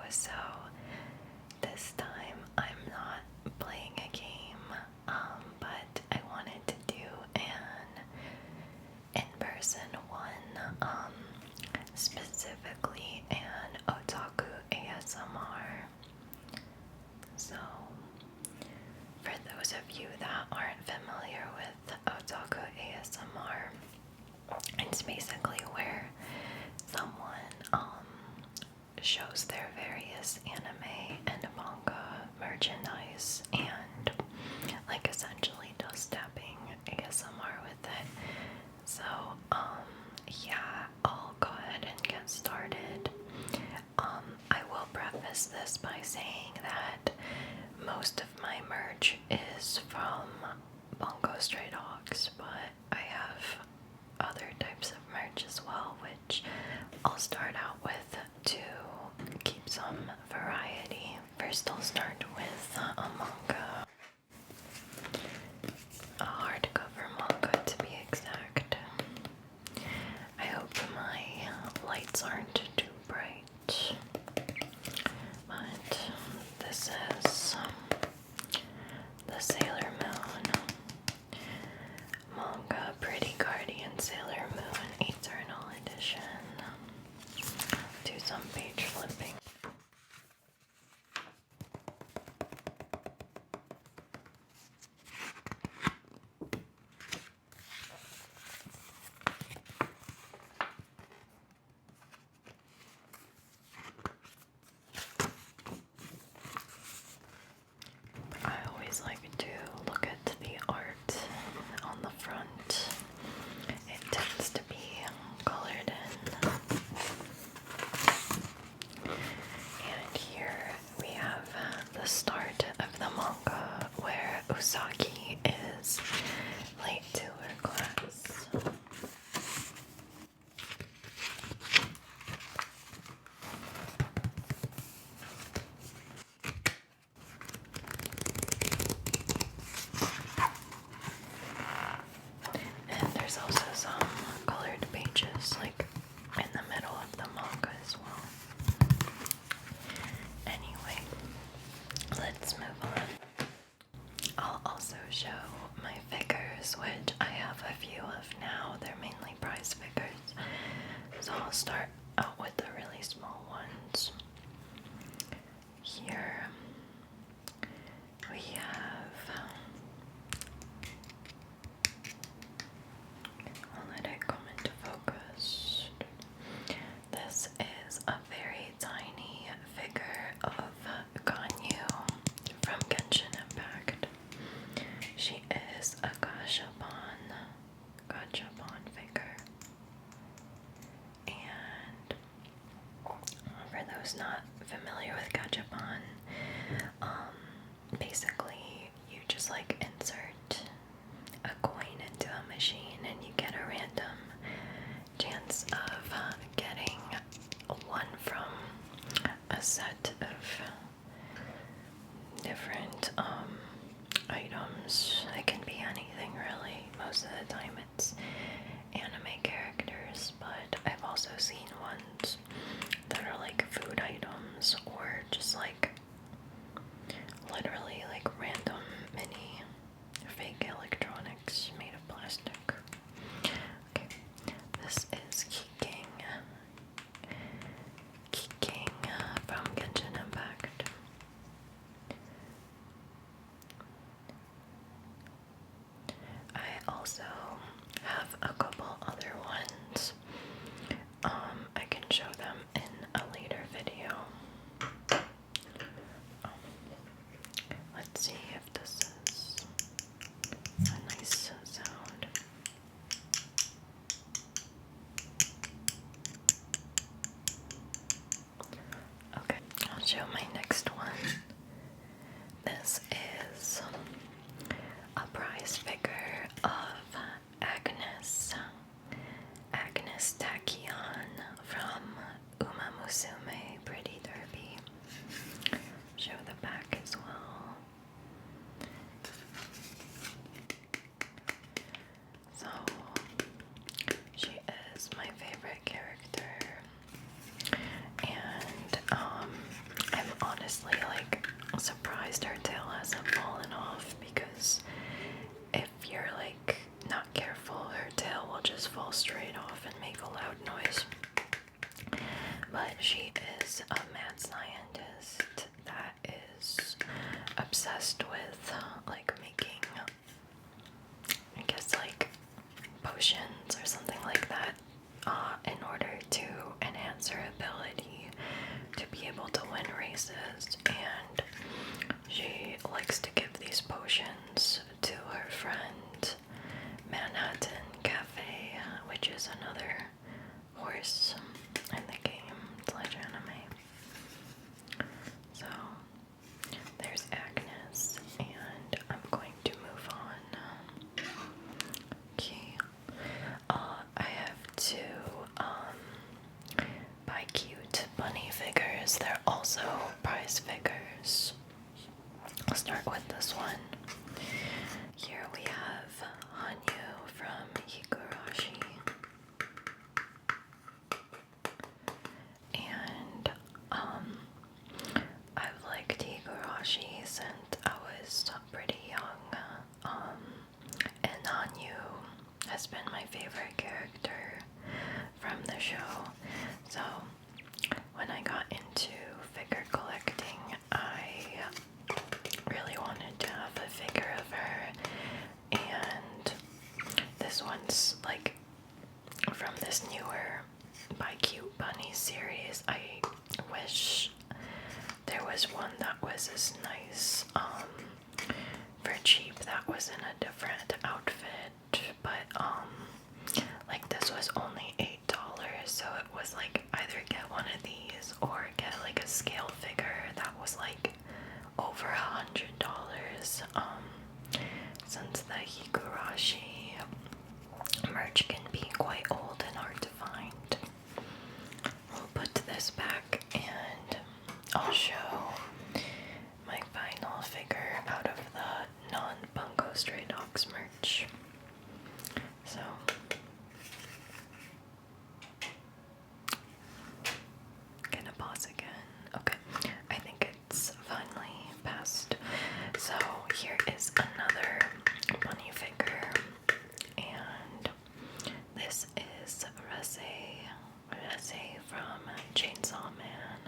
so this time I'm not playing a game, but I wanted to do an in-person one, specifically an otaku ASMR. So, for those of you that aren't familiar with otaku ASMR, it's basically where someone shows their various anime and manga merchandise and like essentially does tapping ASMR with it. So yeah, I'll go ahead and get started. I will preface this by saying that most of my merch is from Bungo Stray Dogs, but I have other types of merch as well, which I'll start out with to keep some variety. First, I'll start with a manga, a hardcover manga to be exact. I hope my lights aren't too bright, but this is the Sailor Moon manga, Pretty Guardian Sailor Moon Eternal Edition. Do some page flipping. I always like to look at the art on the front. It tends to be colored in. And here we have the start of the manga where Usagi is late to her class. And there's also some colored pages, like in the middle of the manga as well. Anyway, let's move on. I'll also show my figures, which I have a few of now. They're mainly prize figures. So I'll start out with the really small ones. Here we have, I'll let it come into focus. This is a very tiny figure of Ganyu from Genshin Impact. She is a gachapon figure. And for those not familiar with gachapon, basically you just like insert a coin into a machine and you get a random chance of getting one from a set of different items. It can be anything really. Most of the time it's anime characters, but I've also seen ones that are like food items or just like literally like random mini fake electronics made of plastic. Okay, this is Kiking from Genshin Impact. I also have a couple other ones. I can show them in a later video. Let's see if this is a nice sound. Okay, I'll show my next one. This is a prize figure of Agnes Tachyon from Uma Musume Pretty Derby. Show the back as well. So, she is my favorite character, and least her tail hasn't fallen off, because if you're like not careful, her tail will just fall straight off and make a loud noise. But she is a mad scientist that is obsessed with like making, I guess, like potions or something like that, in order to enhance her ability to be able to win races. And she likes to give these potions to her friend Manhattan Cafe, which is another horse in the game / anime. So there's Agnes, and I'm going to move on. Okay. I have two buy cute bunny figures. They're also prize figures. I'll start with this one. Here we have Hanyu from Higurashi. And I've liked Higurashi since I was pretty young. And Hanyu has been my favorite character from the show. So when I got into figure collecting, I really wanted to have a figure of her. And this one's like from this newer By Cute Bunny series. I wish there was one that was as nice, for cheap, that was in a different outfit, but like this was only $8, so it was like either get one of these or get like a scale figure that was like over $100. Since the Higurashi merch can be quite old and hard to find. We'll put this back and I'll show my final figure out of the non-Bungo Stray Dogs merch. So, gonna pause again. Okay, I think it's finally passed. So here is another bunny figure, and this is Rese from Chainsaw Man.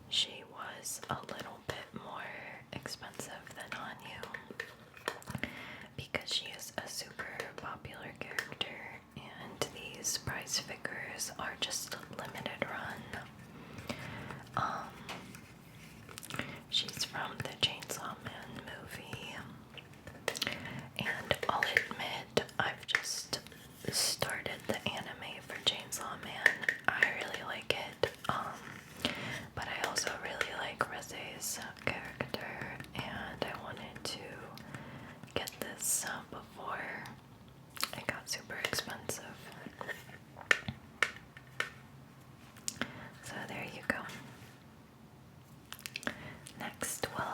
She was a little bit more expensive than Hanyu because she is a super popular character, and these prize figures are just limited run. She's from the Chainsaw Man movie, and I'll admit I've just started the anime for Chainsaw Man. I really like it, but I also really like Rese's character, and I wanted to get this before it got super expensive. So there you go. Next we'll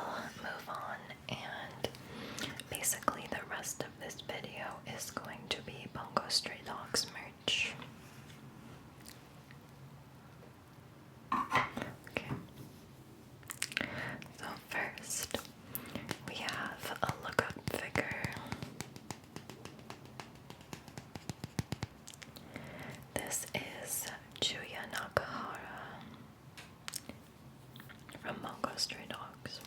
move on, and basically the rest of this video is going to be Bungo Stray Dogs merch. Okay. So first, we have a LookUP figure. This is Juya Nakahara from Bungo Stray Dogs.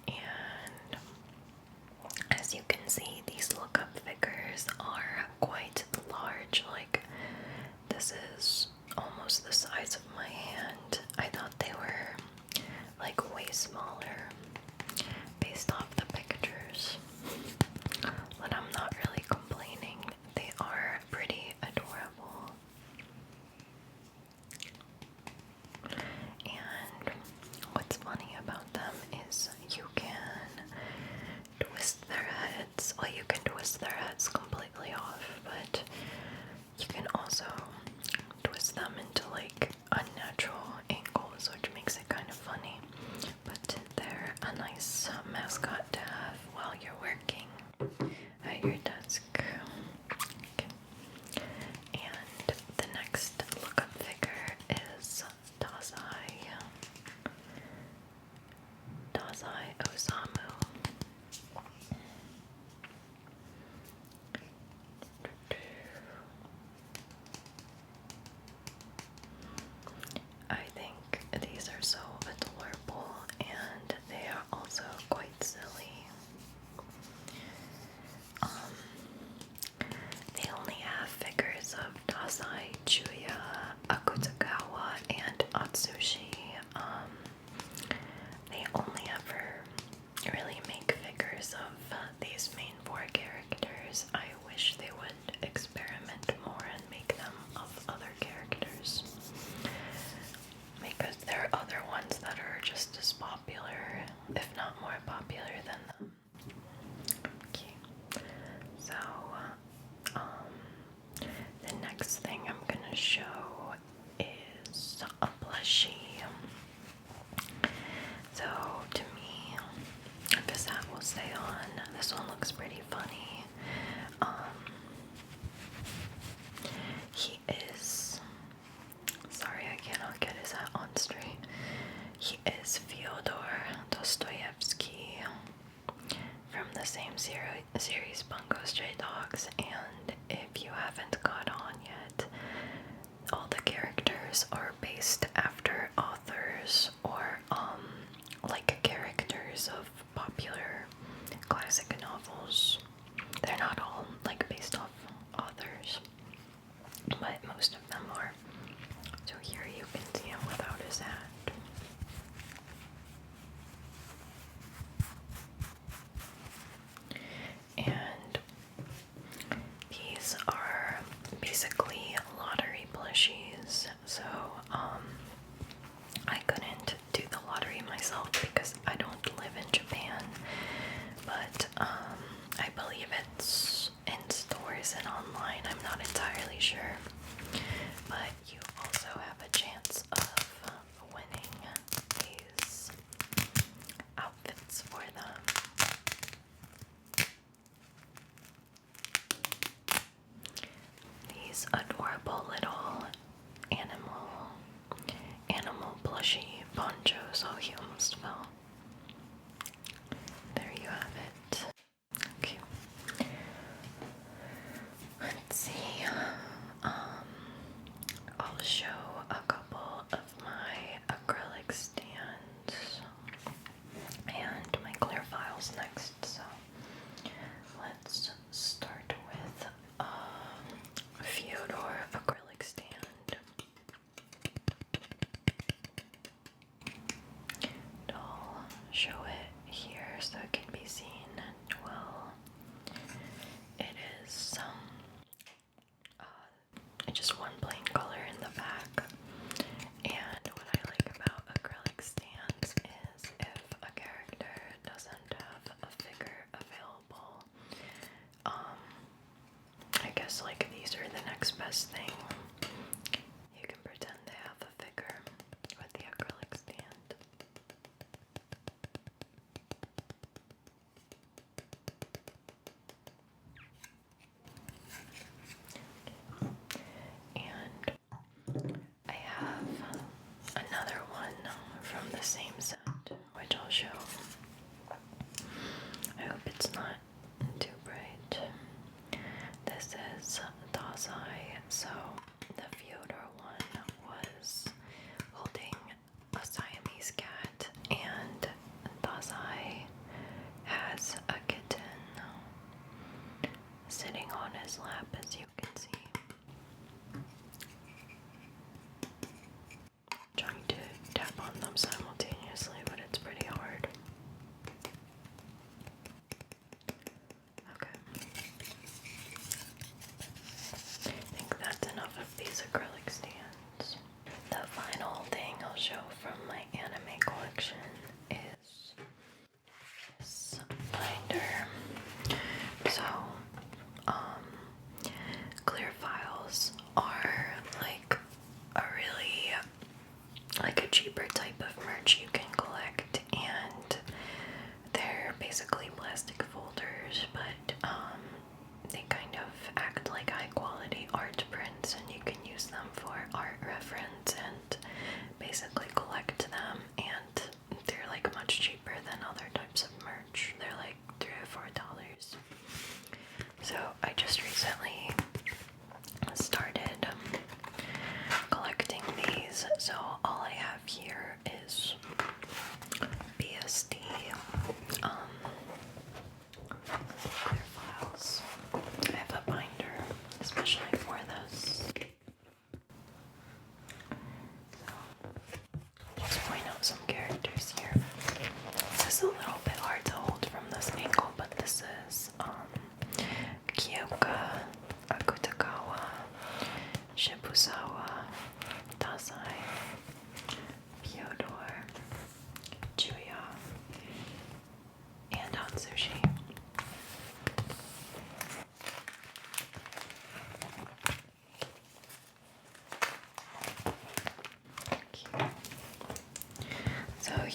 And as you can see, these LookUP figures are quite large. Like, this is almost the size of my hand. I thought they were like way smaller based off the pictures, but I'm not really complaining. They are pretty adorable. And what's funny about them is you can twist their heads. Well, you can twist their heads completely off, but you can also these are so adorable and they are also quite silly. They only have figures of Dazai, Chuya, Akutagawa, and Atsushi. They only ever really make figures of these main four characters. I wish they would experiment more and make them of other characters, because there are other ones that are just as popular, if not more popular than them. Okay, so the next thing I'm gonna show is a plushie. So to me, this hat will stay on. This one looks pretty funny. He is, sorry, I cannot get his hat on straight. He is Fyodor Dostoevsky from the same series Bungo Stray Dogs, and if you haven't caught on yet, all the characters are based after authors or like characters of popular classic novels. They're not all like based off authors, but most of them are. So here you can see him without his hat. And these are basically lottery plushies. So I couldn't do the lottery myself because I don't live in Japan, but I believe it's in stores and online. I'm not entirely sure, but you also have a chance of winning these outfits for them. These adorable little animal plushie ponchos. Oh, he almost fell. There you have it. Okay. Let's see. I'll show a couple of my acrylic stands and my clear files next. So let's start with Fyodor acrylic stand. I'll show it here so it can be seen well. It is just one plain color in the back. And what I like about acrylic stands is if a character doesn't have a figure available, I guess like these are the next best thing. You can pretend they have a figure with the acrylic stand. And I have another one from the same set, which I'll show. I hope it's not too bright. This is Dazai. So the Fyodor one was holding a Siamese cat, and Dazai has a kitten sitting on his lap, as you can see. Trying to tap on them simultaneously, but it's pretty hard. Okay. I think that's enough of these acrylic stands. The final thing I'll show from my anime collection is this binder. So, clear files are like a really like a cheaper type of merch you can collect, and they're basically plastic folders, but they kind of act like high quality art prints, and you can use them for art reference and basically collect them, and they're like much cheaper than other types of merch. They're like $3 or $4. So I just recently started collecting these, so all I have here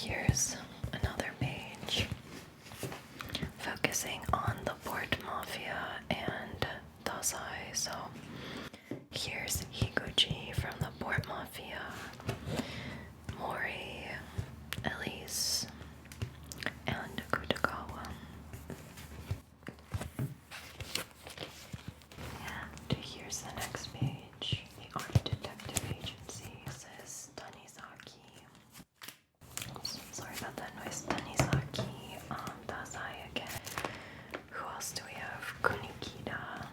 here's another page focusing on the Port Mafia and Dazai. So here's Higuchi from the Port Mafia, Mori, Elise, and Kutagawa. And here's the next page. The Art Detective Agency says Tanizaki. Oops, sorry about that noise. Tanizaki, Dazai again. Who else do we have? Kunikida.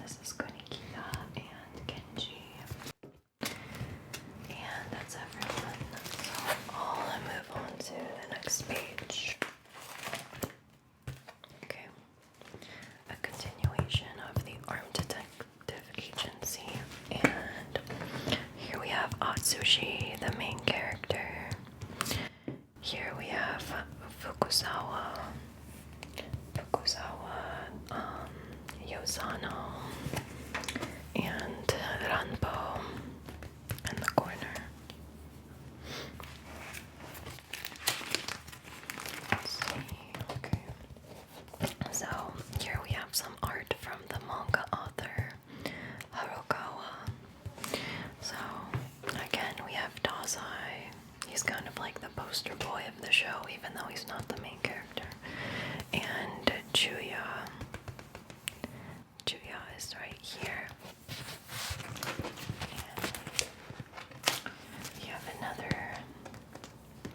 This is Kunikida and Genji. And that's everyone. So I'll move on to the next page. Okay. A continuation of the Armed Detective Agency. And here we have Atsushi, the main character. Here we have Fukuzawa, Yosano, and Ranpo in the corner. Let's see, okay. So here we have some art from the manga author Harukawa. So again, we have Dazai. He's kind of like the poster boy of the show, even though he's not the main character. And Chuya. Chuya is right here. And we have another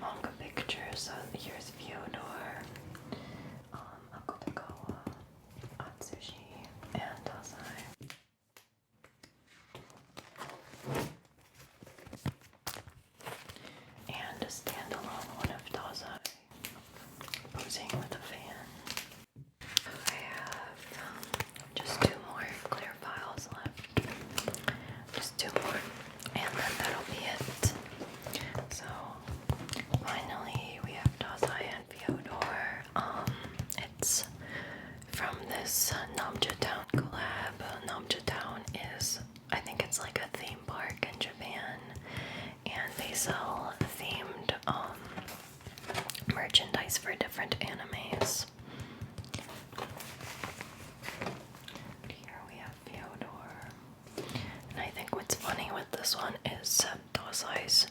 manga picture. So here's Fyodor, Akutagawa, Atsushi, and Dazai. And a standalone one of Dazai posing with a fan. I have just two more clear files left. Just two more, and then that'll be it. So finally we have Dazai and Fyodor. It's from this Namja Town collab. Namja Town is, I think it's like a theme park in Japan, and they sell themed merchandise for different animes. Here we have Fyodor. And I think what's funny with this one is Dazai's